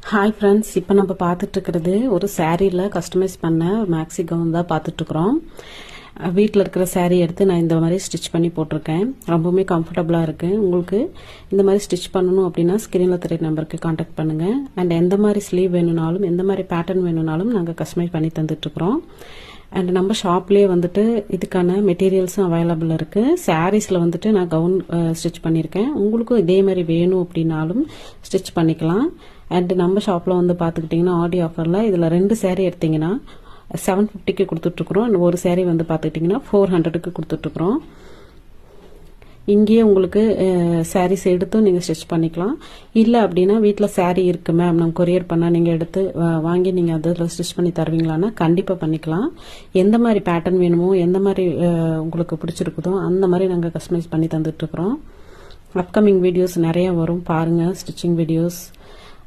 Hi friends, இப்போ நம்ம பார்த்துட்ருக்கிறது ஒரு சாரியில் கஸ்டமைஸ் பண்ண மேக்ஸி கவுன் தான் பார்த்துட்ருக்குறோம். வீட்டில் இருக்கிற சாரீ எடுத்து நான் இந்த மாதிரி ஸ்டிச் பண்ணி போட்டிருக்கேன். ரொம்பவுமே கம்ஃபர்டபுளாக இருக்குது. உங்களுக்கு இந்த மாதிரி ஸ்டிச் பண்ணணும் அப்படின்னா ஸ்க்ரீனில் தெரிய நம்பருக்கு காண்டாக்ட் பண்ணுங்கள். அண்ட் எந்த மாதிரி ஸ்லீவ் வேணும்னாலும் எந்த மாதிரி பேட்டர்ன் வேணும்னாலும் நாங்கள் கஸ்டமைஸ் பண்ணி தந்துட்டுருக்குறோம். அண்ட் நம்ம ஷாப்லேயே வந்துட்டு இதுக்கான மெட்டீரியல்ஸும் அவைலபிள் இருக்குது. சாரீஸில் வந்துட்டு நான் கவுன் ஸ்டிச் பண்ணியிருக்கேன். உங்களுக்கும் இதே மாதிரி வேணும் அப்படின்னாலும் ஸ்டிச் பண்ணிக்கலாம். அண்ட் நம்ம ஷாப்பில் வந்து பார்த்துக்கிட்டிங்கன்னா ஆடி ஆஃபரில் இதில் 2 சேரீ எடுத்திங்கன்னா 750க்கு கொடுத்துட்ருக்குறோம். அண்ட் ஒரு சேரீ வந்து பார்த்துக்கிட்டிங்கன்னா 400க்கு கொடுத்துட்ருக்குறோம். இங்கேயே உங்களுக்கு சாரீஸ் எடுத்தும் நீங்கள் ஸ்டிச் பண்ணிக்கலாம். இல்லை அப்படின்னா வீட்டில் சாரீ இருக்குது மேம், நம்ம கொரியர் பண்ணால் நீங்கள் எடுத்து வாங்கி நீங்கள் அதில் ஸ்டிச் பண்ணி தருவீங்களான்னா கண்டிப்பாக பண்ணிக்கலாம். எந்த மாதிரி பேட்டர்ன் வேணுமோ எந்த மாதிரி உங்களுக்கு பிடிச்சிருக்குதோ அந்த மாதிரி நாங்கள் கஸ்டமைஸ் பண்ணி தந்துட்டுருக்குறோம். அப்கமிங் வீடியோஸ் நிறையா வரும், பாருங்கள் ஸ்டிச்சிங் வீடியோஸ்.